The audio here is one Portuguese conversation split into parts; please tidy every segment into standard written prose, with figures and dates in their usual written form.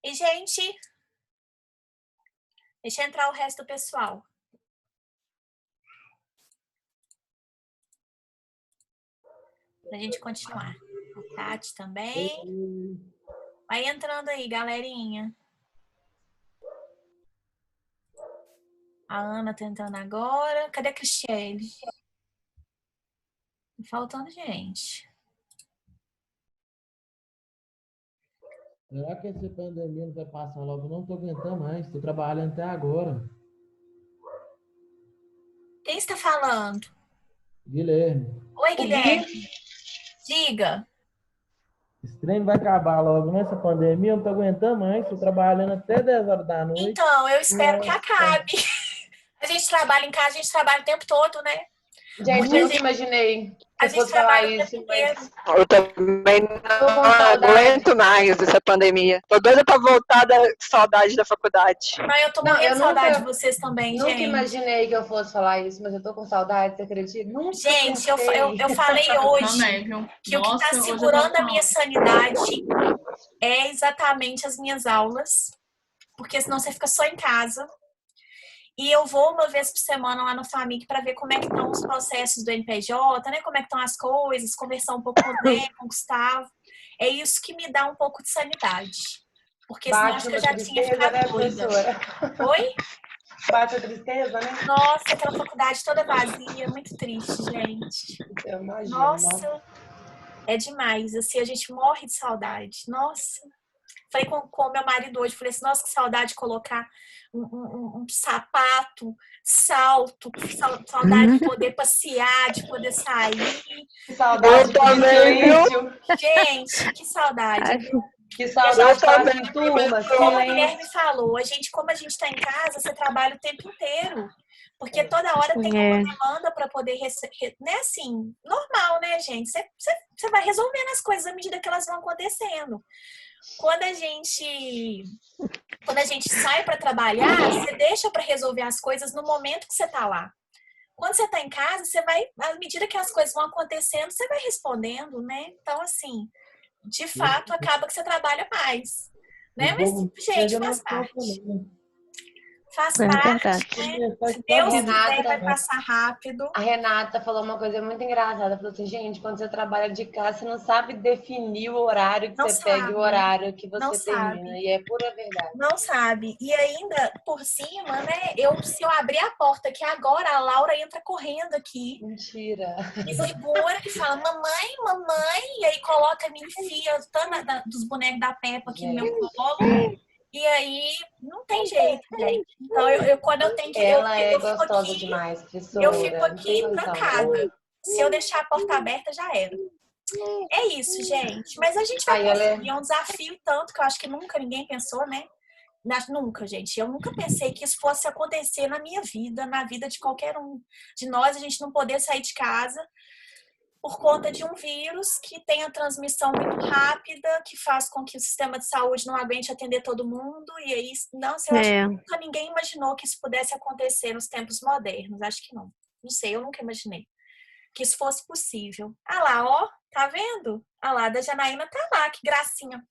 E, gente, deixa entrar o resto do pessoal. Pra gente continuar. A Tati também. Vai entrando aí, galerinha. A Ana tá entrando agora. Cadê a Cristiane? Tá faltando gente. Será que essa pandemia não vai passar logo? Não tô aguentando mais. Tô trabalhando até agora. Quem está falando? Guilherme. Oi, O Guilherme. Gui, Diga. Esse trem vai acabar logo nessa pandemia. Eu não tô aguentando mais. Tô trabalhando até 10 horas da noite. Então, eu espero que Nossa. acabe. A gente trabalha em casa, a gente trabalha o tempo todo, né? gente, Porque nunca imaginei que a você gente fosse falar trabalha o tempo isso, inteiro. mas Eu também tô com não saudade. aguento mais essa pandemia. Tô doida pra voltar da saudade da faculdade. Não, eu tô Não, morrendo eu de saudade de nunca, vocês também, nunca gente. imaginei que eu fosse falar isso, mas eu tô com saudade, você acredita? Nunca Gente, pensei. eu falei hoje Também, viu? que o que tá Nossa, hoje eu tô segurando a minha com... sanidade é exatamente as minhas aulas, porque senão você fica só em casa. E eu vou uma vez por semana lá no FAMIC para ver como é que estão os processos do NPJ, né? Como é que estão as coisas, conversar um pouco com o Zé, com o Gustavo. É isso que me dá um pouco de sanidade. Porque senão Bate acho que eu uma já tinha tristeza, ficado né, doida. professora? Oi? Bate a tristeza, né? Nossa, aquela faculdade toda vazia, muito triste, gente. Eu imagino, Nossa, nossa. é demais. Assim, a gente morre de saudade. Nossa. Falei com o meu marido hoje, falei assim, nossa, que saudade de colocar um sapato, salto, saudade de poder passear, de poder sair. Que saudade de pedir também, viu? silêncio. Gente, que saudade, viu? Que E a saudade gente, de classe em turma, como o Guilherme silêncio. falou, como a gente está em casa, você trabalha o tempo inteiro. Porque toda hora tem uma demanda para poder receber, né? Assim, normal, né, gente? Você vai resolvendo as coisas à medida que elas vão acontecendo. Quando a gente sai para trabalhar, você deixa para resolver as coisas no momento que você está lá. Quando você está em casa, você vai, à medida que as coisas vão acontecendo, você vai respondendo, né? Então, assim, de fato, acaba que você trabalha mais, né? Mas, gente, faz parte. Faz parte, né? Se Deus quiser, vai passar rápido. A Renata falou uma coisa muito engraçada. Falou assim, gente, quando você trabalha de casa, você não sabe definir o horário que Não você pega e o horário que não você termina. sabe. E é pura verdade. Não sabe. E ainda, por cima, né? Se eu abrir a porta aqui agora, a Laura entra correndo aqui. Mentira. Me segura e fala, mamãe, mamãe. E aí coloca, me enfia dos bonecos da Peppa aqui no meu colo. E aí, não tem jeito, gente. Então, quando eu tenho que... Ela é eu fico gostosa aqui, demais, professora. eu fico Não tem aqui noção. trancada. Se eu deixar a porta aberta, já era. É isso, gente. Mas a gente vai Aí ela conseguir. É um desafio tanto que eu acho que nunca ninguém pensou, né? Nunca, gente. Eu nunca pensei que isso fosse acontecer na minha vida, na vida de qualquer um de nós, a gente não poder sair de casa por conta de um vírus que tem a transmissão muito rápida, que faz com que o sistema de saúde não aguente atender todo mundo. E aí, não, eu acho que nunca ninguém imaginou que isso pudesse acontecer nos tempos modernos. Acho que não. Não sei, eu nunca imaginei que isso fosse possível. Ah lá, ó, tá vendo? Ah lá, da Janaína tá lá, que gracinha.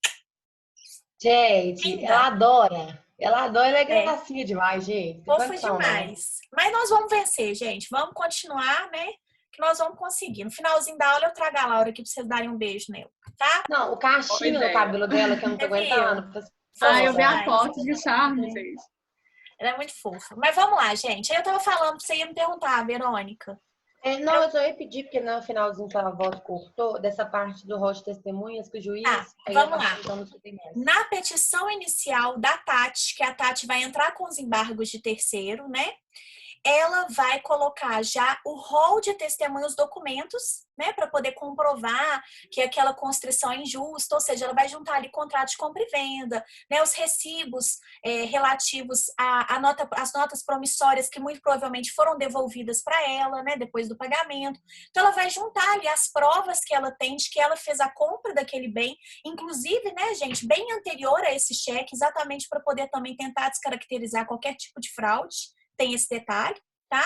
Gente, Linda. ela adora. Ela é gracinha demais, gente. Fofa demais. Mas nós vamos vencer, gente. Vamos continuar, né? Que nós vamos conseguir. No finalzinho da aula eu trago a Laura aqui pra vocês darem um beijo nela, tá? Não, o cachinho no cabelo dela, que eu não tô aguentando. Eu vi a foto de charme, gente. Ela é muito fofa. Mas vamos lá, gente. Aí eu tava falando, você ia me perguntar, Verônica. Não, eu só ia pedir, porque no finalzinho que a voz cortou, dessa parte do rol de testemunhas, que o juiz... vamos lá. Na petição inicial da Tati, que a Tati vai entrar com os embargos de terceiro, né? Ela vai colocar já o rol de testemunhas, os documentos, né, para poder comprovar que aquela constrição é injusta, ou seja, ela vai juntar ali contrato de compra e venda, né, os recibos relativos às notas promissórias que muito provavelmente foram devolvidas para ela, né, depois do pagamento. Então, ela vai juntar ali as provas que ela tem de que ela fez a compra daquele bem, inclusive, né, gente, bem anterior a esse cheque, exatamente para poder também tentar descaracterizar qualquer tipo de fraude. Tem esse detalhe, tá?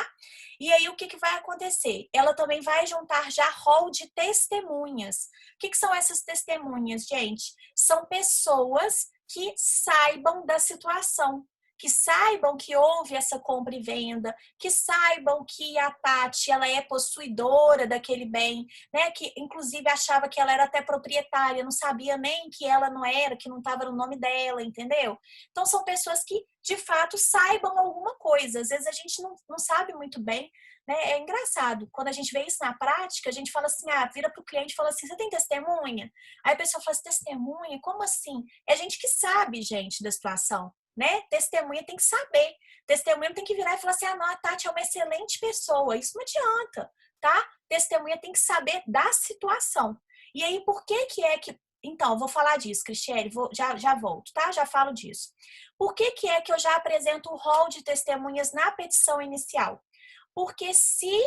E aí, o que vai acontecer? Ela também vai juntar já rol de testemunhas. O que são essas testemunhas, gente? São pessoas que saibam da situação, que saibam que houve essa compra e venda, que saibam que a Tati ela é possuidora daquele bem, né? Que inclusive achava que ela era até proprietária, não sabia nem que ela não era, que não estava no nome dela, entendeu? Então são pessoas que de fato saibam alguma coisa. Às vezes a gente não sabe muito bem, né? É engraçado, quando a gente vê isso na prática, a gente fala assim, vira para o cliente e fala assim, você tem testemunha? Aí a pessoa fala assim, testemunha? Como assim? É gente que sabe, gente, da situação. Né? Testemunha tem que saber. Testemunha tem que virar e falar assim, não, a Tati é uma excelente pessoa. Isso não adianta, tá? Testemunha tem que saber da situação. E aí, por que é que... Então, vou falar disso, Cristiane, já volto, tá? Já falo disso. Por que é que eu já apresento o rol de testemunhas na petição inicial? Porque se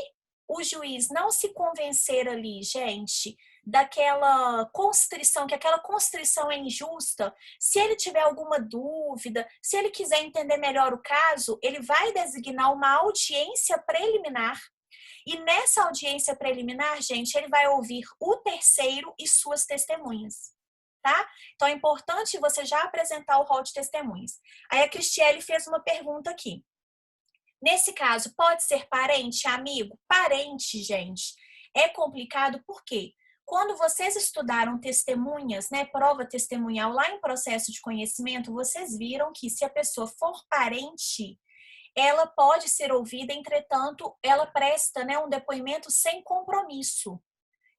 o juiz não se convencer ali, gente, daquela constrição, que aquela constrição é injusta, se ele tiver alguma dúvida, se ele quiser entender melhor o caso, ele vai designar uma audiência preliminar. E nessa audiência preliminar, gente, ele vai ouvir o terceiro e suas testemunhas. Tá? Então é importante você já apresentar o rol de testemunhas. Aí a Cristiane fez uma pergunta aqui. Nesse caso, pode ser parente, amigo? Parente, gente, é complicado porque quando vocês estudaram testemunhas, né, prova testemunhal lá em processo de conhecimento, vocês viram que se a pessoa for parente, ela pode ser ouvida, entretanto, ela presta, né, um depoimento sem compromisso.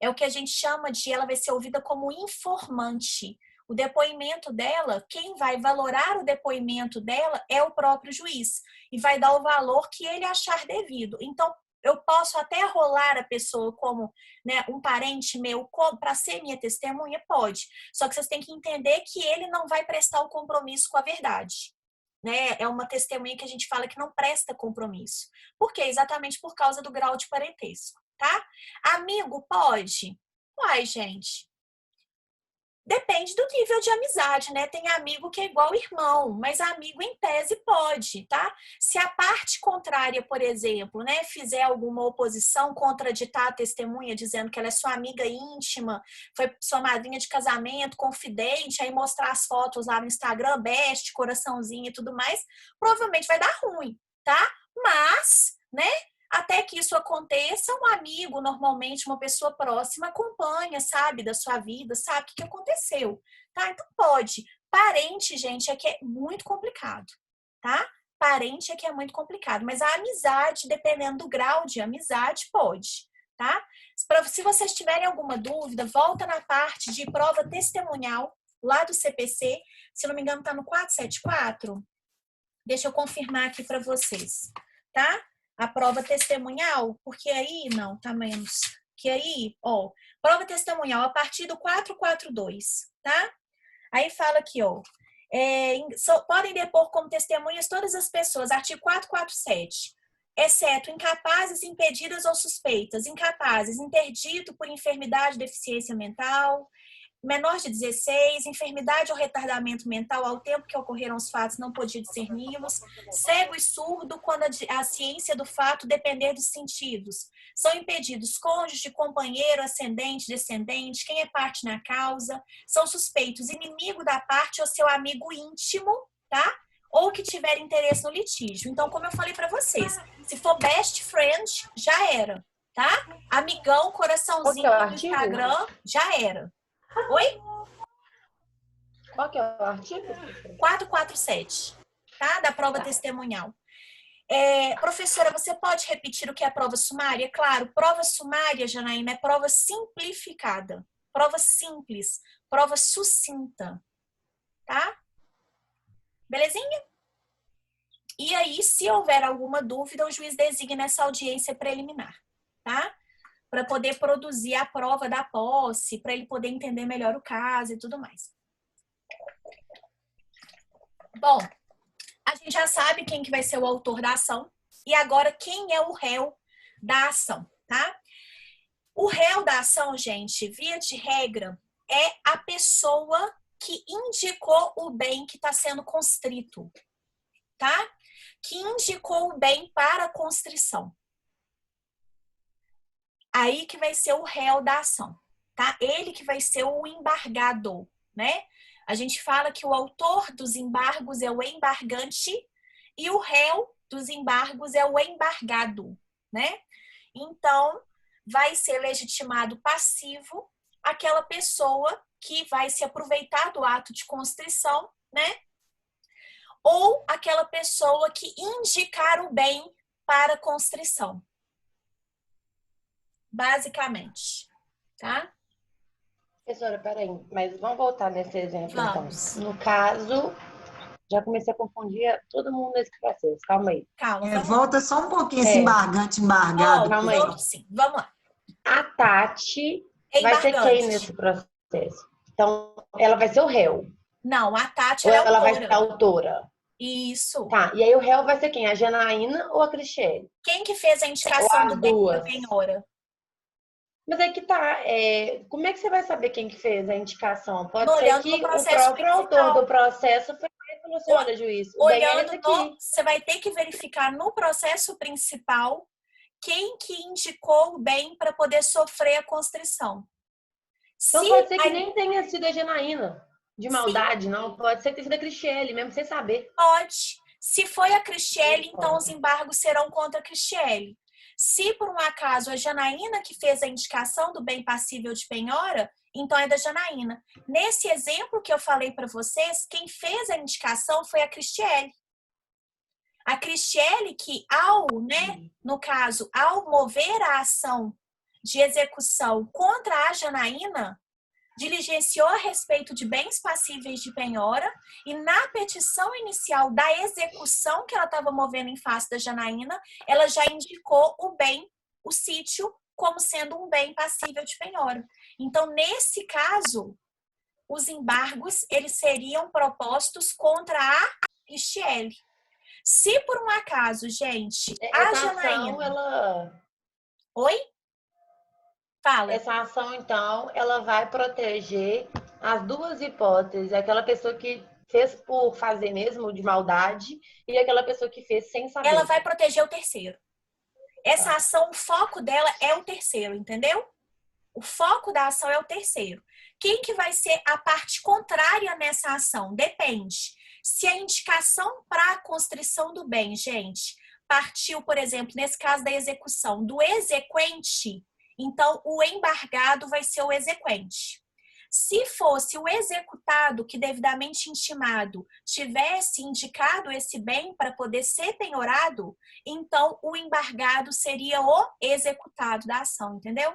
É o que a gente chama de, ela vai ser ouvida como informante. O depoimento dela, quem vai valorar o depoimento dela é o próprio juiz e vai dar o valor que ele achar devido. Então, eu posso até rolar a pessoa como, né, um parente meu para ser minha testemunha? Pode. Só que vocês têm que entender que ele não vai prestar o compromisso com a verdade. Né? É uma testemunha que a gente fala que não presta compromisso. Por quê? Exatamente por causa do grau de parentesco. Tá? Amigo pode? Uai, gente. Depende do nível de amizade, né? Tem amigo que é igual irmão, mas amigo em tese pode, tá? Se a parte contrária, por exemplo, né, fizer alguma oposição, contraditar a testemunha, dizendo que ela é sua amiga íntima, foi sua madrinha de casamento, confidente, aí mostrar as fotos lá no Instagram, best, coraçãozinho e tudo mais, provavelmente vai dar ruim, tá? Mas, né? Até que isso aconteça, um amigo, normalmente uma pessoa próxima, acompanha, sabe, da sua vida, sabe o que aconteceu, tá? Então pode. Parente, gente, é que é muito complicado, tá? Parente é que é muito complicado, mas a amizade, dependendo do grau de amizade, pode, tá? Se vocês tiverem alguma dúvida, volta na parte de prova testemunhal, lá do CPC, se não me engano tá no 474. Deixa eu confirmar aqui para vocês, tá? A prova testemunhal, porque aí, não, tá menos. Que aí, ó, prova testemunhal a partir do 442, tá? Aí fala aqui, ó, podem depor como testemunhas todas as pessoas, artigo 447, exceto incapazes, impedidas ou suspeitas, incapazes, interdito por enfermidade, deficiência mental, menor de 16, enfermidade ou retardamento mental ao tempo que ocorreram os fatos não podia discerni-los, cego e surdo quando a ciência do fato depender dos sentidos. São impedidos cônjuge, companheiro, ascendente, descendente, quem é parte na causa, são suspeitos inimigo da parte ou seu amigo íntimo, tá? Ou que tiver interesse no litígio. Então, como eu falei para vocês, se for best friend, já era, tá? Amigão, coraçãozinho no Instagram, já era. Oi? Qual que é o artigo? 447, tá? Da prova testemunhal. Professora, você pode repetir o que é a prova sumária? Claro, prova sumária, Janaína, é prova simplificada. Prova simples, prova sucinta, tá? Belezinha? E aí, se houver alguma dúvida, o juiz designa essa audiência preliminar, tá? Para poder produzir a prova da posse, para ele poder entender melhor o caso e tudo mais. Bom, a gente já sabe quem que vai ser o autor da ação e agora quem é o réu da ação, tá? O réu da ação, gente, via de regra, é a pessoa que indicou o bem que está sendo constrito, tá? Que indicou o bem para a constrição. Aí que vai ser o réu da ação, tá? Ele que vai ser o embargado, né? A gente fala que o autor dos embargos é o embargante e o réu dos embargos é o embargado, né? Então, vai ser legitimado passivo aquela pessoa que vai se aproveitar do ato de constrição, né? Ou aquela pessoa que indicar o bem para constrição. Basicamente, tá? Professora, peraí, mas vamos voltar nesse exemplo, Vamos. então. No caso, já comecei a confundir todo mundo nesse processo. Calma aí. Calma, vamos Volta só um pouquinho esse embargante, embargado. calma aí. Volto sim, vamos lá. A Tati vai ser quem nesse processo? Então, ela vai ser o réu. Não, a Tati Ou é ela vai autora. ser a autora? Isso. Tá, e aí o réu vai ser quem? A Janaína ou a Cristiane? Quem que fez a Ou indicação as do bem duas? da penhora? Mas aí que tá, como é que você vai saber quem que fez a indicação? Pode ser Olhando que no o processo próprio autor principal. do processo foi lá e falou assim, olha, juiz, o bem é esse Olhando aqui. você vai ter que verificar no processo principal quem que indicou o bem para poder sofrer a constrição. Então pode ser que nem tenha sido a Janaína, de maldade, não. Pode ser que tenha sido a Cristiane, mesmo sem saber. Pode. Se foi a Cristiane, então os embargos serão contra a Cristiane. Se por um acaso a Janaína que fez a indicação do bem passível de penhora, então é da Janaína. Nesse exemplo que eu falei para vocês, quem fez a indicação foi a Cristiane. A Cristiane que, no caso, ao mover a ação de execução contra a Janaína, diligenciou a respeito de bens passíveis de penhora e na petição inicial da execução que ela estava movendo em face da Janaína, ela já indicou o bem, o sítio, como sendo um bem passível de penhora. Então, nesse caso, os embargos, eles seriam propostos contra a Cristiane. Se por um acaso, gente, a Janaína... ela... Oi? Fala. Essa ação, então, ela vai proteger as duas hipóteses. Aquela pessoa que fez por fazer mesmo, de maldade, e aquela pessoa que fez sem saber. Ela vai proteger o terceiro. Essa ação, o foco dela é o terceiro, entendeu? O foco da ação é o terceiro. Quem que vai ser a parte contrária nessa ação? Depende. Se a indicação para a constrição do bem, gente, partiu, por exemplo, nesse caso da execução, do exequente, então o embargado vai ser o exequente. Se fosse o executado que devidamente intimado tivesse indicado esse bem para poder ser penhorado, então o embargado seria o executado da ação, entendeu?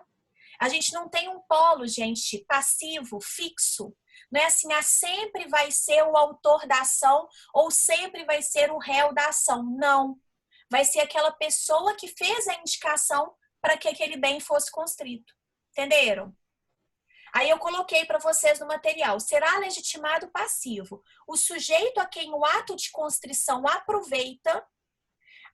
A gente não tem um polo, gente, passivo, fixo. Não é assim, sempre vai ser o autor da ação ou sempre vai ser o réu da ação. Não. Vai ser aquela pessoa que fez a indicação para que aquele bem fosse constrito. Entenderam? Aí eu coloquei para vocês no material. Será legitimado passivo o sujeito a quem o ato de constrição aproveita,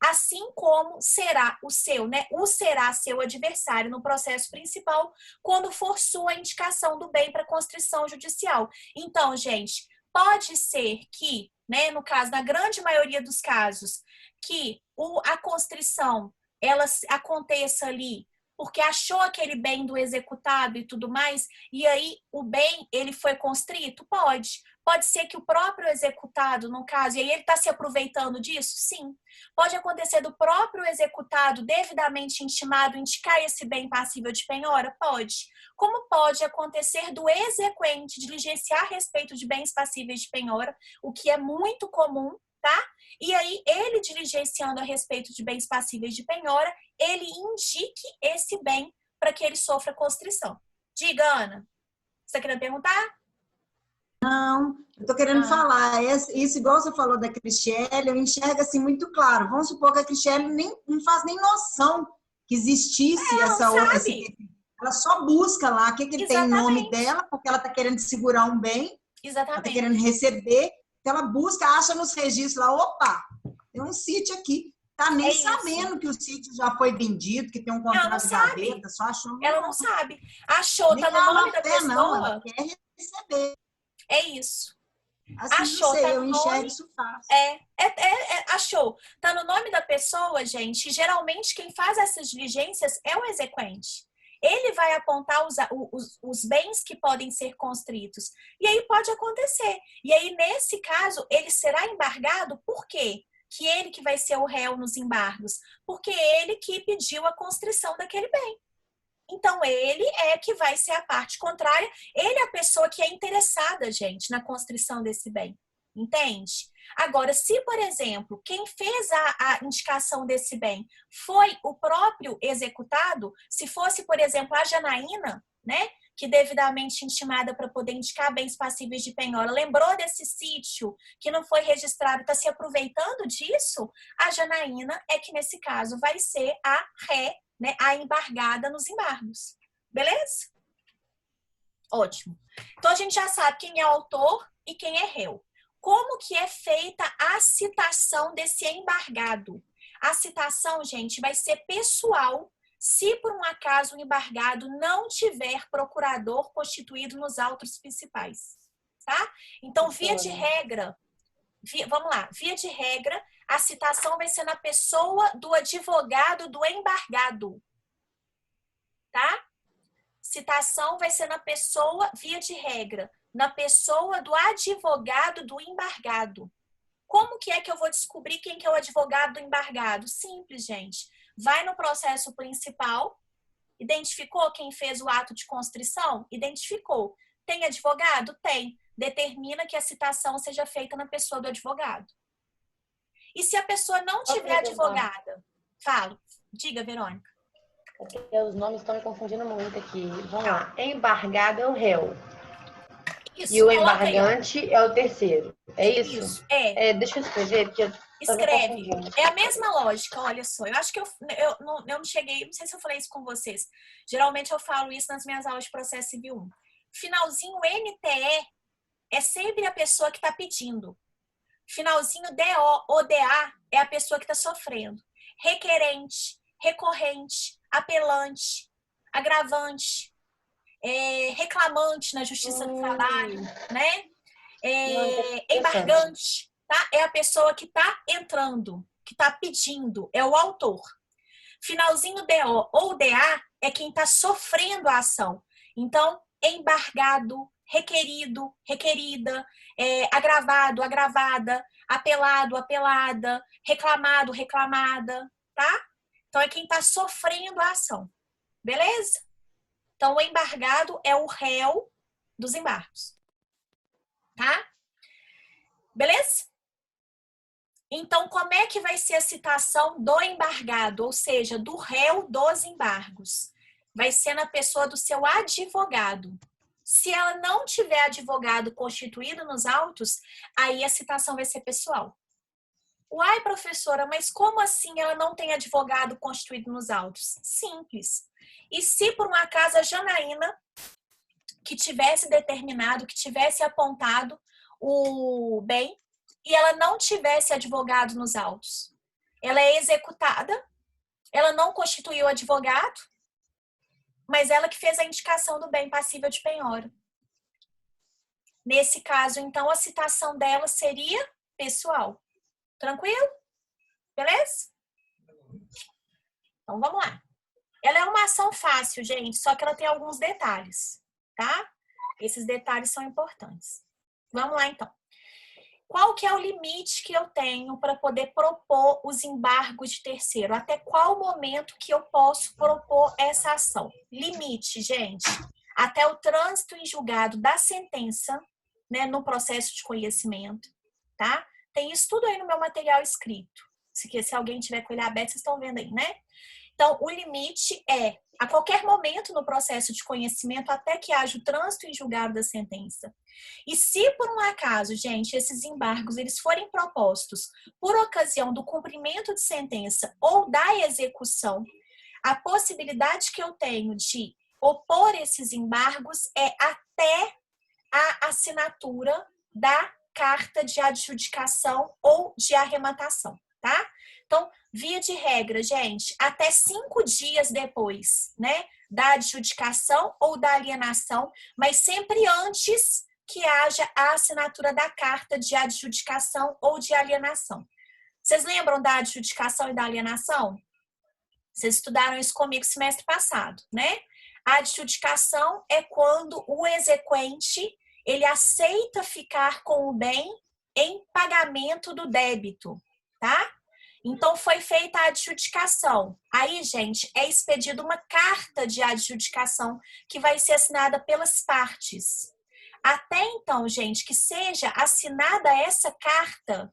assim como será o seu, né? O será seu adversário no processo principal quando for sua indicação do bem para constrição judicial. Então, gente, pode ser que, né, no caso, na grande maioria dos casos, que a constrição ela aconteça ali porque achou aquele bem do executado e tudo mais, e aí o bem, ele foi constrito? Pode. Pode ser que o próprio executado, no caso, e aí ele está se aproveitando disso? Sim. Pode acontecer do próprio executado, devidamente intimado, indicar esse bem passível de penhora? Pode. Como pode acontecer do exequente diligenciar a respeito de bens passíveis de penhora, o que é muito comum, tá? E aí, ele diligenciando a respeito de bens passíveis de penhora, ele indique esse bem para que ele sofra constrição. Diga, Ana. Você está querendo perguntar? Não, eu estou querendo falar. Isso, igual você falou da Cristiane, eu enxergo assim muito claro. Vamos supor que a Cristiane não faz nem noção que existisse essa outra. Ela só busca lá o que ele tem em nome dela, porque ela está querendo segurar um bem, ela está querendo receber. Então, ela busca, acha nos registros lá, opa, tem um sítio aqui. Tá nem sabendo que o sítio já foi vendido, que tem um contrato de gaveta, só achou. Ela não sabe. Achou, tá no nome da pessoa. Não, ela quer receber. É isso. Assim, achou, não sei, tá eu no enxergo nome. Isso fácil. Achou. Tá no nome da pessoa, gente. Geralmente, quem faz essas diligências é o exequente. ele vai apontar os bens que podem ser constritos. E aí pode acontecer. E aí, nesse caso, ele será embargado por quê? Que ele que vai ser o réu nos embargos? Porque ele que pediu a constrição daquele bem. Então, ele é que vai ser a parte contrária. Ele é a pessoa que é interessada, gente, na constrição desse bem. Entende? Agora, se, por exemplo, quem fez a indicação desse bem foi o próprio executado, se fosse, por exemplo, a Janaína, né, que devidamente intimada para poder indicar bens passíveis de penhora, lembrou desse sítio que não foi registrado, está se aproveitando disso, a Janaína é que, nesse caso, vai ser a ré, né, a embargada nos embargos. Beleza? Ótimo. Então, a gente já sabe quem é o autor e quem é réu. Como que é feita a citação desse embargado? A citação, gente, vai ser pessoal se por um acaso o embargado não tiver procurador constituído nos autos principais, tá? Então, via de regra, vamos lá, via de regra, a citação vai ser na pessoa do advogado do embargado, tá? Citação vai ser na pessoa, via de regra, na pessoa do advogado do embargado. Como que é que eu vou descobrir quem que é o advogado do embargado? Simples, gente. Vai no processo principal, identificou quem fez o ato de constrição? Identificou. Tem advogado? Tem. Determina que a citação seja feita na pessoa do advogado. E se a pessoa não tiver advogada? Falo. Diga, Verônica. Porque os nomes estão me confundindo muito aqui. Vamos lá. Embargado é o réu. Isso, e o embargante é o terceiro. É isso? Isso. Deixa eu escrever, porque escreve. É a mesma lógica, olha só. Eu acho que eu não cheguei, não sei se eu falei isso com vocês. Geralmente eu falo isso nas minhas aulas de processo civil 1. Finalzinho NTE é sempre a pessoa que está pedindo. Finalzinho DO ou DA é a pessoa que está sofrendo. Requerente, recorrente, apelante, agravante, reclamante na Justiça do Trabalho, né? Embargante, tá? É a pessoa que está entrando, que está pedindo, é o autor. Finalzinho DO ou DA é quem está sofrendo a ação. Então, embargado, requerido, requerida, agravado, agravada, apelado, apelada, reclamado, reclamada, tá? Então, é quem está sofrendo a ação. Beleza? Então, o embargado é o réu dos embargos. Tá? Beleza? Então, como é que vai ser a citação do embargado? Ou seja, do réu dos embargos. Vai ser na pessoa do seu advogado. Se ela não tiver advogado constituído nos autos, aí a citação vai ser pessoal. Uai, professora, mas como assim ela não tem advogado constituído nos autos? Simples. E se por um acaso a Janaína, que tivesse determinado, que tivesse apontado o bem, e ela não tivesse advogado nos autos, ela é executada, ela não constituiu advogado, mas ela que fez a indicação do bem passível de penhora. Nesse caso, então, a citação dela seria pessoal. Tranquilo? Beleza? Então, vamos lá. Ela é uma ação fácil, gente, só que ela tem alguns detalhes, tá? Esses detalhes são importantes. Vamos lá, então. Qual que é o limite que eu tenho para poder propor os embargos de terceiro? Até qual momento que eu posso propor essa ação? Limite, gente, até o trânsito em julgado da sentença, né, no processo de conhecimento, tá? Tem isso tudo aí no meu material escrito. Se alguém tiver com ele aberto, vocês estão vendo aí, né? Então, o limite é a qualquer momento no processo de conhecimento até que haja o trânsito em julgado da sentença. E se por um acaso, gente, esses embargos eles forem propostos por ocasião do cumprimento de sentença ou da execução, a possibilidade que eu tenho de opor esses embargos é até a assinatura da carta de adjudicação ou de arrematação, tá? Então, via de regra, gente, até 5 dias depois, né, da adjudicação ou da alienação, mas sempre antes que haja a assinatura da carta de adjudicação ou de alienação. Vocês lembram da adjudicação e da alienação? Vocês estudaram isso comigo semestre passado, né? A adjudicação é quando o exequente ele aceita ficar com o bem em pagamento do débito, tá? Então, foi feita a adjudicação. Aí, gente, é expedida uma carta de adjudicação que vai ser assinada pelas partes. Até então, gente, que seja assinada essa carta,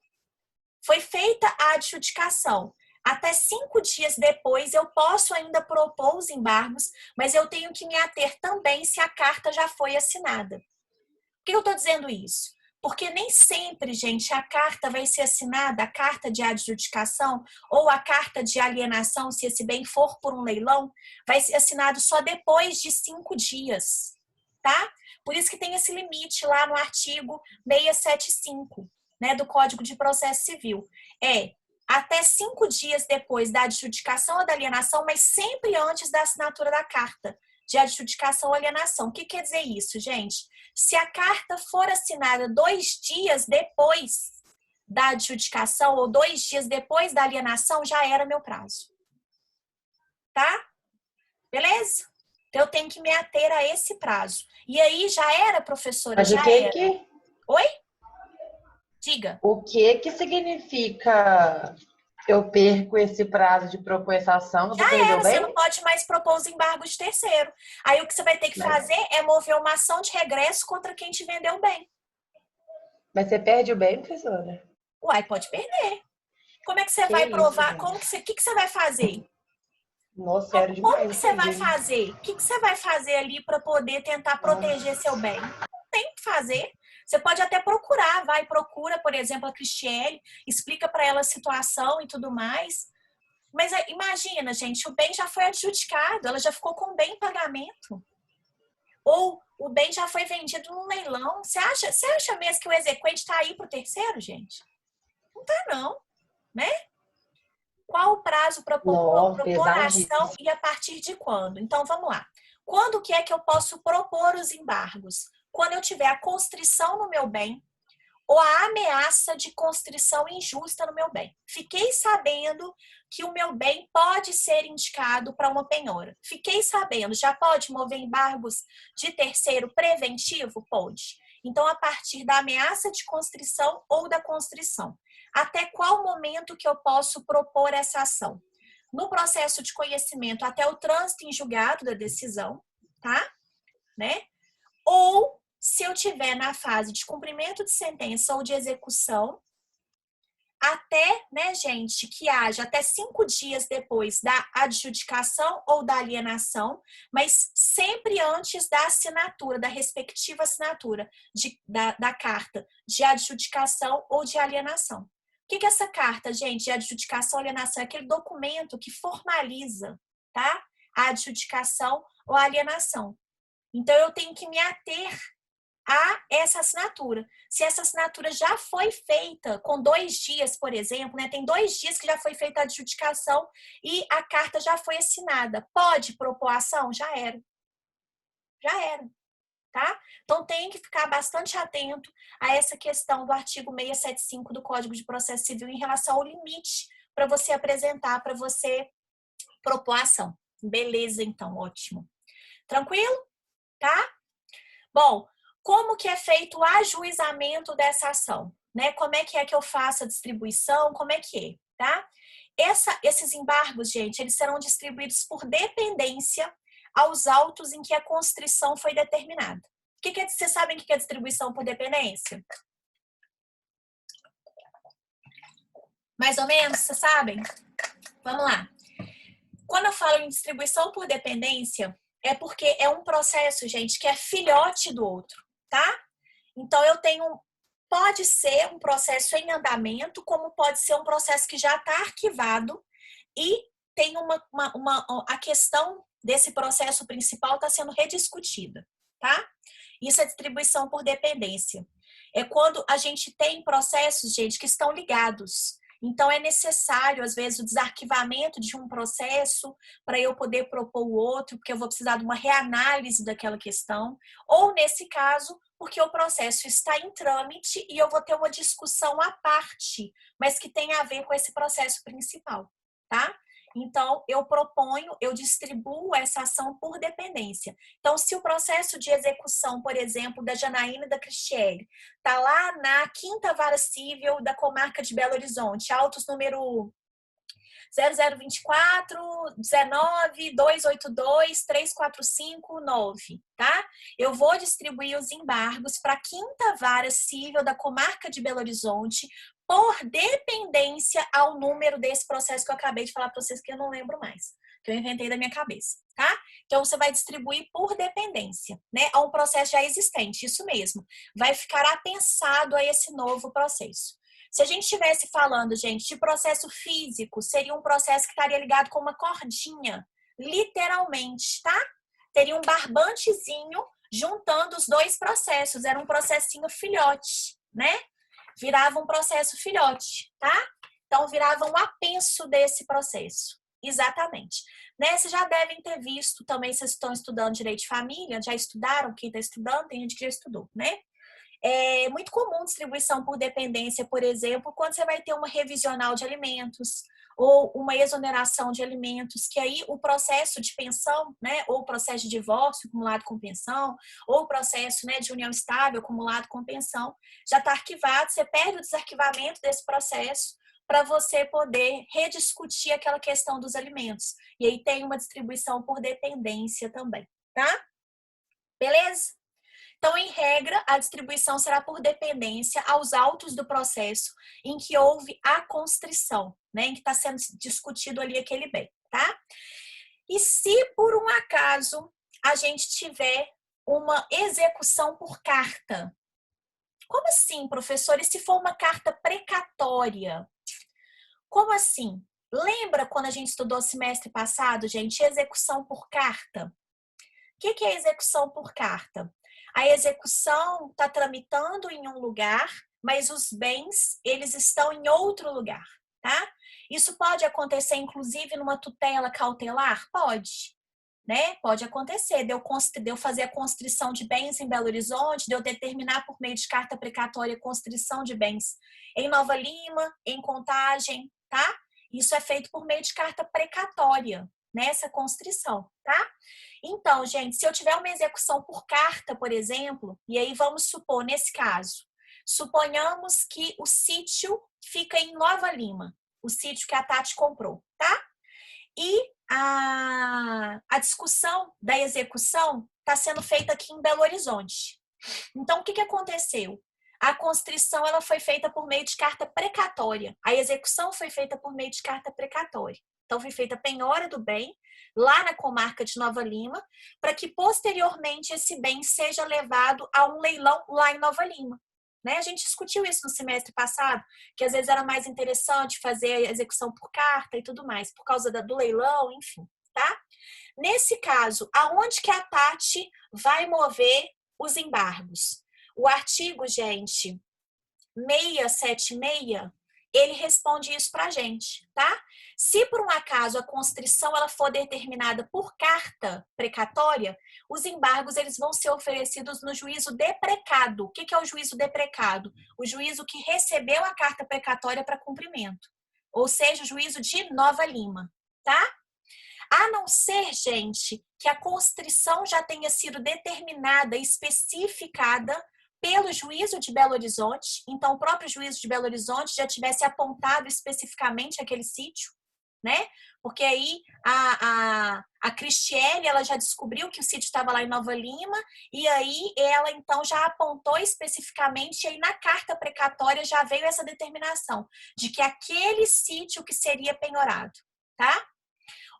foi feita a adjudicação. Até 5 dias depois, eu posso ainda propor os embargos, mas eu tenho que me ater também se a carta já foi assinada. Por que eu estou dizendo isso? Porque nem sempre, gente, a carta vai ser assinada, a carta de adjudicação ou a carta de alienação, se esse bem for por um leilão, vai ser assinado só depois de 5 dias, tá? Por isso que tem esse limite lá no artigo 675, né, do Código de Processo Civil. É até 5 dias depois da adjudicação ou da alienação, mas sempre antes da assinatura da carta de adjudicação ou alienação. O que quer dizer isso, gente? Se a carta for assinada 2 dias depois da adjudicação ou 2 dias depois da alienação, já era meu prazo. Tá? Beleza? Então, eu tenho que me ater a esse prazo. E aí, já era, professora? Mas já o que era. que... Oi? Diga. O que significa eu perco esse prazo de propor essa ação? Eu vou Já perder era, o você bem? não pode mais propor os embargos de terceiro. Aí o que você vai ter que fazer é mover uma ação de regresso contra quem te vendeu o bem. Mas você perde o bem, professora? Uai, pode perder. Como é que você Que vai isso, provar? gente? O que você vai fazer? Nossa, sério Como demais. que você vai Entendi. fazer? O que você vai fazer ali para poder tentar proteger seu bem? Não tem o que fazer. Você pode até procurar, procura, por exemplo, a Cristiele, explica para ela a situação e tudo mais. Mas imagina, gente, o bem já foi adjudicado, ela já ficou com o bem em pagamento. Ou o bem já foi vendido num leilão. Você acha mesmo que o exequente está aí para o terceiro, gente? Não está, não, né? Qual o prazo para propor a ação e a partir de quando? Então, vamos lá. Quando que é que eu posso propor os embargos? Quando eu tiver a constrição no meu bem ou a ameaça de constrição injusta no meu bem. Fiquei sabendo que o meu bem pode ser indicado para uma penhora. Fiquei sabendo, já pode mover embargos de terceiro preventivo? Pode. Então, a partir da ameaça de constrição ou da constrição. Até qual momento que eu posso propor essa ação? No processo de conhecimento, até o trânsito em julgado da decisão, tá? Né? Ou se eu tiver na fase de cumprimento de sentença ou de execução, até, né, gente, que haja até 5 dias depois da adjudicação ou da alienação, mas sempre antes da assinatura, da respectiva assinatura da carta de adjudicação ou de alienação. O que é essa carta, gente, de adjudicação ou alienação? É aquele documento que formaliza, tá? A adjudicação ou a alienação. Então, eu tenho que me ater a essa assinatura. Se essa assinatura já foi feita com 2 dias, por exemplo, né? Tem 2 dias que já foi feita a adjudicação e a carta já foi assinada. Pode propor ação? Já era. Já era. Tá? Então, tem que ficar bastante atento a essa questão do artigo 675 do Código de Processo Civil em relação ao limite para você apresentar, para você propor ação. Beleza, então, ótimo. Tranquilo? Tá? Bom, como que é feito o ajuizamento dessa ação? Né? Como é que eu faço a distribuição? Como é que é? Tá? Esses embargos, gente, eles serão distribuídos por dependência aos autos em que a constrição foi determinada. Vocês sabem o que é distribuição por dependência? Mais ou menos, vocês sabem? Vamos lá. Quando eu falo em distribuição por dependência, é porque é um processo, gente, que é filhote do outro, tá? Então, pode ser um processo em andamento, como pode ser um processo que já está arquivado e tem a questão desse processo principal está sendo rediscutida, tá? Isso é distribuição por dependência. É quando a gente tem processos, gente, que estão ligados. Então, é necessário, às vezes, o desarquivamento de um processo para eu poder propor o outro, porque eu vou precisar de uma reanálise daquela questão. Ou, nesse caso, porque o processo está em trâmite e eu vou ter uma discussão à parte, mas que tem a ver com esse processo principal, tá? Então, eu distribuo essa ação por dependência. Então, se o processo de execução, por exemplo, da Janaína e da Cristiele, está lá na 5ª Vara Civil da Comarca de Belo Horizonte, autos número 0024 19 282 3459, tá? Eu vou distribuir os embargos para a 5ª Vara Civil da Comarca de Belo Horizonte por dependência ao número desse processo que eu acabei de falar para vocês, que eu não lembro mais, que eu inventei da minha cabeça, tá? Então, você vai distribuir por dependência, né? A um processo já existente, isso mesmo. Vai ficar apensado a esse novo processo. Se a gente estivesse falando, gente, de processo físico, seria um processo que estaria ligado com uma cordinha, literalmente, tá? Teria um barbantezinho juntando os dois processos, era um processinho filhote, né? Virava um processo filhote, tá? Então, virava um apenso desse processo. Exatamente. Né? Vocês já devem ter visto também, vocês estão estudando direito de família, já estudaram? Quem está estudando, tem gente que já estudou, né? É muito comum distribuição por dependência, por exemplo, quando você vai ter uma revisional de alimentos ou uma exoneração de alimentos, que aí o processo de pensão, né, ou o processo de divórcio acumulado com pensão, ou o processo, né, de união estável acumulado com pensão, já está arquivado, você perde o desarquivamento desse processo para você poder rediscutir aquela questão dos alimentos. E aí tem uma distribuição por dependência também, tá? Beleza? Então, em regra, a distribuição será por dependência aos autos do processo em que houve a constrição, né? Em que está sendo discutido ali aquele bem, tá? E se por um acaso a gente tiver uma execução por carta? Como assim, professor? E se for uma carta precatória? Como assim? Lembra quando a gente estudou semestre passado, gente, execução por carta? O que é execução por carta? A execução está tramitando em um lugar, mas os bens, eles estão em outro lugar, tá? Isso pode acontecer, inclusive, numa tutela cautelar? Pode, né? Pode acontecer, de eu fazer a constrição de bens em Belo Horizonte, de eu determinar por meio de carta precatória a constrição de bens em Nova Lima, em Contagem, tá? Isso é feito por meio de carta precatória, nessa constrição, tá? Então, gente, se eu tiver uma execução por carta, por exemplo, e aí vamos supor, nesse caso, suponhamos que o sítio fica em Nova Lima, o sítio que a Tati comprou, tá? E a discussão da execução está sendo feita aqui em Belo Horizonte. Então, o que aconteceu? A constrição ela foi feita por meio de carta precatória. A execução foi feita por meio de carta precatória. Então, foi feita a penhora do bem lá na comarca de Nova Lima, para que posteriormente esse bem seja levado a um leilão lá em Nova Lima. Né? A gente discutiu isso no semestre passado, que às vezes era mais interessante fazer a execução por carta e tudo mais, por causa do leilão, enfim, tá? Nesse caso, aonde que a Tati vai mover os embargos? O artigo, gente, 676, ele responde isso pra gente, tá? Se por um acaso a constrição ela for determinada por carta precatória, os embargos eles vão ser oferecidos no juízo deprecado. O que é o juízo deprecado? O juízo que recebeu a carta precatória para cumprimento, ou seja, o juízo de Nova Lima, tá? A não ser, gente, que a constrição já tenha sido determinada, especificada pelo juízo de Belo Horizonte, então o próprio juízo de Belo Horizonte já tivesse apontado especificamente aquele sítio, né? Porque aí a Cristiele, ela já descobriu que o sítio estava lá em Nova Lima, e aí ela então já apontou especificamente, e aí na carta precatória já veio essa determinação de que aquele sítio que seria penhorado, tá?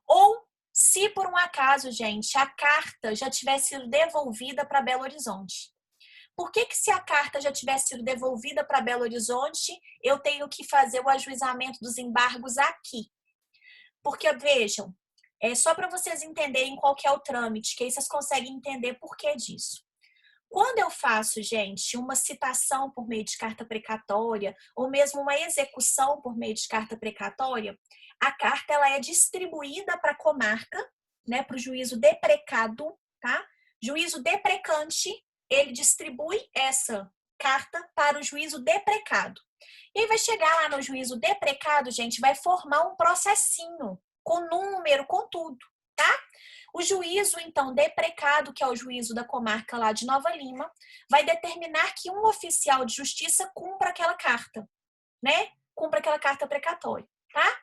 Ou se por um acaso, gente, a carta já tivesse sido devolvida para Belo Horizonte. Por que se a carta já tivesse sido devolvida para Belo Horizonte, eu tenho que fazer o ajuizamento dos embargos aqui? Porque, vejam, é só para vocês entenderem qual que é o trâmite, que aí vocês conseguem entender por que disso. Quando eu faço, gente, uma citação por meio de carta precatória, ou mesmo uma execução por meio de carta precatória, a carta ela é distribuída para a comarca, né, para o juízo deprecado, tá? Juízo deprecante, ele distribui essa carta para o juízo deprecado. E aí vai chegar lá no juízo deprecado, gente, vai formar um processinho com número, com tudo, tá? O juízo, então, deprecado, que é o juízo da comarca lá de Nova Lima, vai determinar que um oficial de justiça cumpra aquela carta, né? Cumpra aquela carta precatória, tá?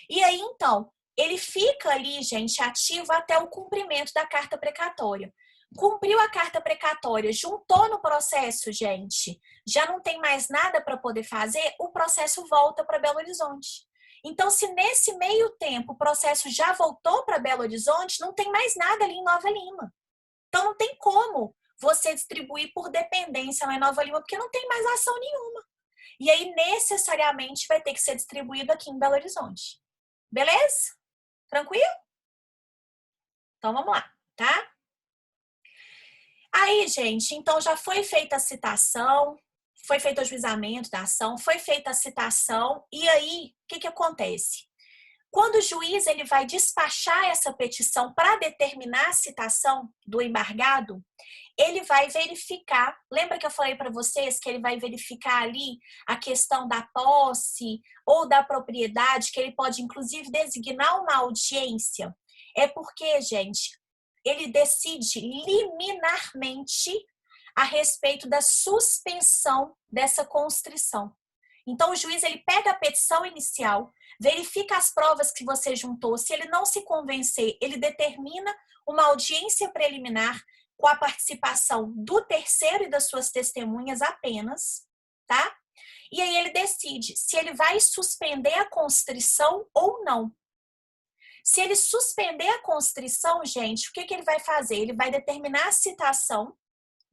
E aí, então, ele fica ali, gente, ativo até o cumprimento da carta precatória. Cumpriu a carta precatória, juntou no processo, gente, já não tem mais nada para poder fazer, o processo volta para Belo Horizonte. Então, se nesse meio tempo o processo já voltou para Belo Horizonte, não tem mais nada ali em Nova Lima. Então, não tem como você distribuir por dependência lá em Nova Lima, porque não tem mais ação nenhuma. E aí, necessariamente, vai ter que ser distribuído aqui em Belo Horizonte. Beleza? Tranquilo? Então, vamos lá, tá? Aí, gente, então já foi feita a citação, foi feito o ajuizamento da ação, foi feita a citação, e aí, o que acontece? Quando o juiz ele vai despachar essa petição para determinar a citação do embargado, ele vai verificar, lembra que eu falei para vocês que ele vai verificar ali a questão da posse ou da propriedade, que ele pode inclusive designar uma audiência? É porque, gente, ele decide liminarmente a respeito da suspensão dessa constrição. Então, o juiz ele pega a petição inicial, verifica as provas que você juntou. Se ele não se convencer, ele determina uma audiência preliminar com a participação do terceiro e das suas testemunhas apenas, tá? E aí ele decide se ele vai suspender a constrição ou não. Se ele suspender a constrição, gente, o que ele vai fazer? Ele vai determinar a citação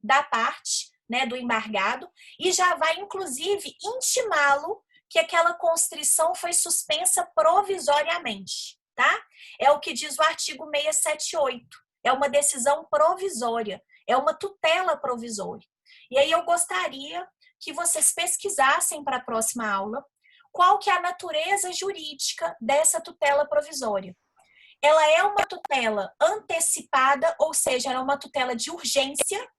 da parte, né, do embargado, e já vai, inclusive, intimá-lo que aquela constrição foi suspensa provisoriamente, tá? É o que diz o artigo 678. É uma decisão provisória, é uma tutela provisória. E aí eu gostaria que vocês pesquisassem para a próxima aula qual que é a natureza jurídica dessa tutela provisória. Ela é uma tutela antecipada, ou seja, ela é uma tutela de urgência,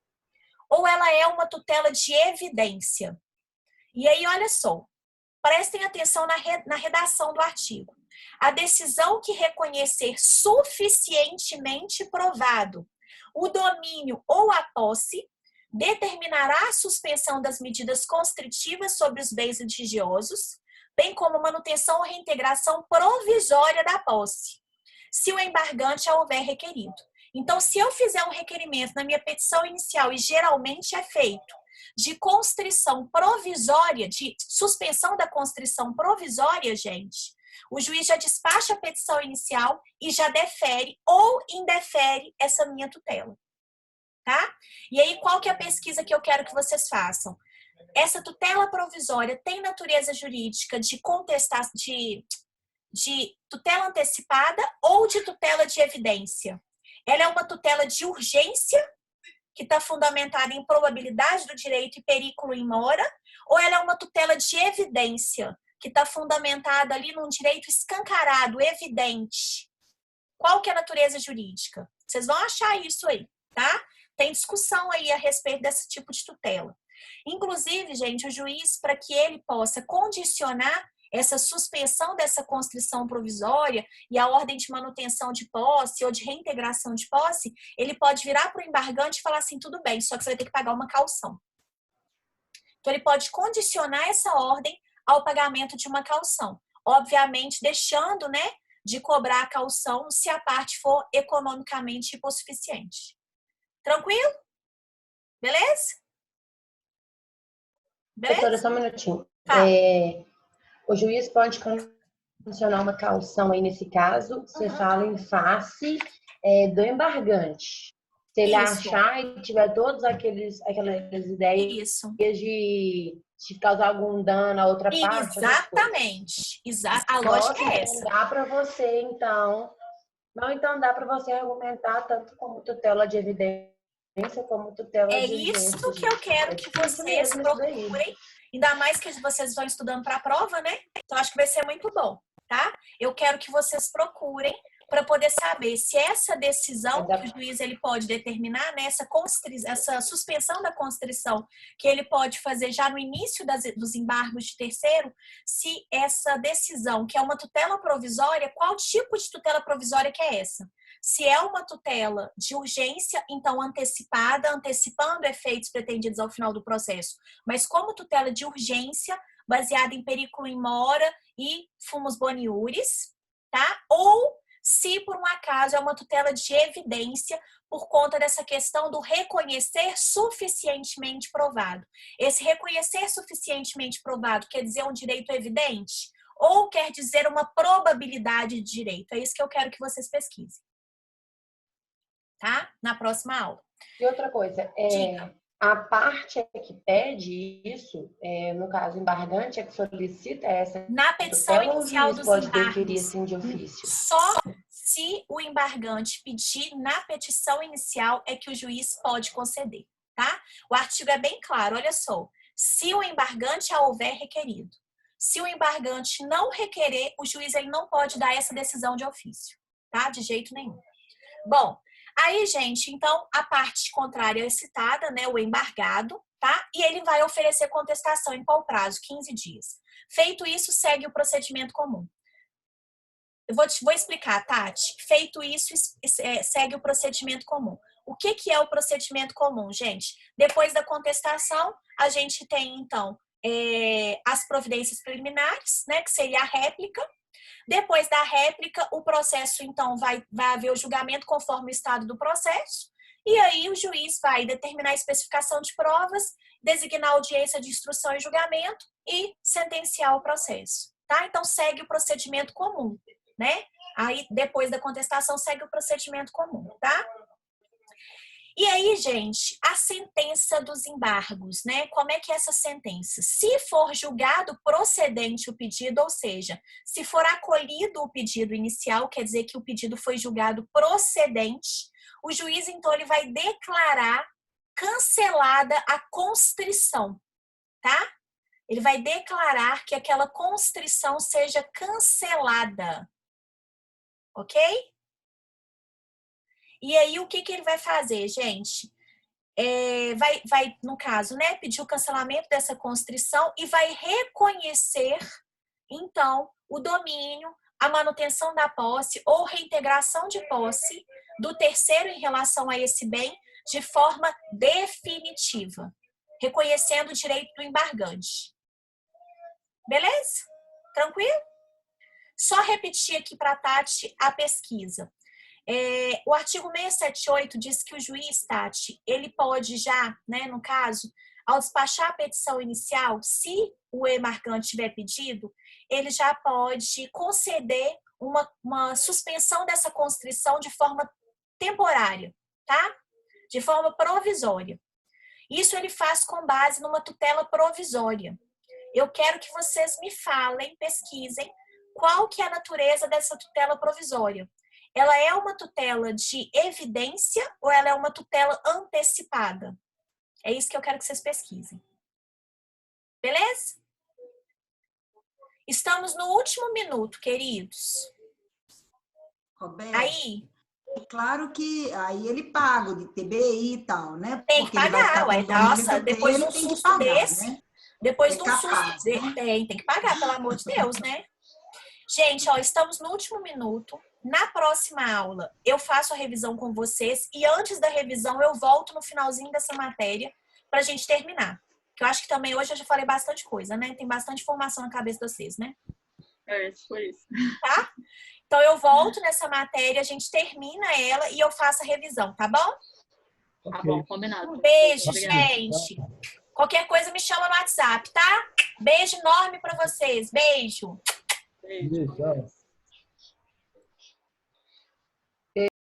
ou ela é uma tutela de evidência? E aí, olha só, prestem atenção na redação do artigo. A decisão que reconhecer suficientemente provado o domínio ou a posse determinará a suspensão das medidas constritivas sobre os bens litigiosos, bem como manutenção ou reintegração provisória da posse, se o embargante a houver requerido. Então, se eu fizer um requerimento na minha petição inicial, e geralmente é feito, de constrição provisória, de suspensão da constrição provisória, gente, o juiz já despacha a petição inicial e já defere ou indefere essa minha tutela, tá? E aí, qual que é a pesquisa que eu quero que vocês façam? Essa tutela provisória tem natureza jurídica de contestar, de tutela antecipada ou de tutela de evidência? Ela é uma tutela de urgência, que está fundamentada em probabilidade do direito e periculo in mora, ou ela é uma tutela de evidência, que está fundamentada ali num direito escancarado, evidente? Qual que é a natureza jurídica? Vocês vão achar isso aí, tá? Tem discussão aí a respeito desse tipo de tutela. Inclusive, gente, o juiz, para que ele possa condicionar essa suspensão dessa constrição provisória e a ordem de manutenção de posse ou de reintegração de posse, ele pode virar para o embargante e falar assim, tudo bem, só que você vai ter que pagar uma caução. Então, ele pode condicionar essa ordem ao pagamento de uma caução. Obviamente, deixando, né, de cobrar a caução se a parte for economicamente hipossuficiente. Tranquilo? Beleza? Beleza? Doutora, só um minutinho. Tá. O juiz pode condicionar uma caução aí nesse caso, você fala em face do embargante. Se ele achar e tiver todas aquelas ideias de causar algum dano a outra parte. Exatamente. A lógica é essa. Dá para você, então. Não, então dá para você argumentar tanto como tutela de evidência como tutela de urgência. É isso que eu quero que vocês procurem. Ainda mais que vocês estão estudando para a prova, né? Então, acho que vai ser muito bom, tá? Eu quero que vocês procurem para poder saber se essa decisão que o juiz ele pode determinar, né, essa suspensão da constrição que ele pode fazer já no início dos embargos de terceiro, se essa decisão, que é uma tutela provisória, qual tipo de tutela provisória que é essa? Se é uma tutela de urgência, então antecipada, antecipando efeitos pretendidos ao final do processo, mas como tutela de urgência, baseada em periculum in mora e fumus boni iuris, tá? Ou se por um acaso é uma tutela de evidência por conta dessa questão do reconhecer suficientemente provado. Esse reconhecer suficientemente provado quer dizer um direito evidente ou quer dizer uma probabilidade de direito? É isso que eu quero que vocês pesquisem. Tá? Na próxima aula. E outra coisa, a parte que pede isso, no caso embargante, é que solicita essa na petição inicial dos pode embargos, deferir assim de ofício. só se o embargante pedir na petição inicial é que o juiz pode conceder, tá? O artigo é bem claro, olha só. Se o embargante a houver requerido. Se o embargante não requerer, o juiz ele não pode dar essa decisão de ofício, tá? De jeito nenhum. Bom, aí, gente, então, a parte contrária é citada, né, o embargado, tá? E ele vai oferecer contestação em qual prazo? 15 dias. Feito isso, segue o procedimento comum. Eu vou explicar, Tati. Feito isso, segue o procedimento comum. O que é o procedimento comum, gente? Depois da contestação, a gente tem, então, as providências preliminares, né, que seria a réplica. Depois da réplica, o processo, então, vai haver o julgamento conforme o estado do processo, e aí o juiz vai determinar a especificação de provas, designar a audiência de instrução e julgamento e sentenciar o processo, tá? Então, segue o procedimento comum, né? Aí, depois da contestação, segue o procedimento comum, tá? E aí, gente, a sentença dos embargos, né? Como é que é essa sentença? Se for julgado procedente o pedido, ou seja, se for acolhido o pedido inicial, quer dizer que o pedido foi julgado procedente, o juiz, então, ele vai declarar cancelada a constrição, tá? Ele vai declarar que aquela constrição seja cancelada, ok? E aí, o que ele vai fazer, gente? Vai, no caso, né, pedir o cancelamento dessa constrição e vai reconhecer, então, o domínio, a manutenção da posse ou reintegração de posse do terceiro em relação a esse bem de forma definitiva, reconhecendo o direito do embargante. Beleza? Tranquilo? Só repetir aqui para a Tati a pesquisa. O artigo 678 diz que o juiz, Tati, ele pode já, né, no caso, ao despachar a petição inicial, se o embargante tiver pedido, ele já pode conceder uma suspensão dessa constrição de forma temporária, tá? De forma provisória. Isso ele faz com base numa tutela provisória. Eu quero que vocês me falem, pesquisem, qual que é a natureza dessa tutela provisória. Ela é uma tutela de evidência ou ela é uma tutela antecipada? É isso que eu quero que vocês pesquisem. Beleza? Estamos no último minuto, queridos. Roberto, aí, claro que aí ele paga o de TBI e tal, né? Tem que pagar, ué. Nossa, depois de um susto desse, né? Depois de um susto desse, tem que pagar, pelo amor de Deus, né? Gente, ó, estamos no último minuto. Na próxima aula, eu faço a revisão com vocês e antes da revisão eu volto no finalzinho dessa matéria pra gente terminar. Que eu acho que também hoje eu já falei bastante coisa, né? Tem bastante informação na cabeça de vocês, né? Foi isso. Tá? Então eu volto nessa matéria, a gente termina ela e eu faço a revisão, tá bom? Tá bom, combinado. Um beijo, Obrigada. gente. Qualquer coisa me chama no WhatsApp, tá? Beijo enorme pra vocês. Beijo. Beijo. Tchau.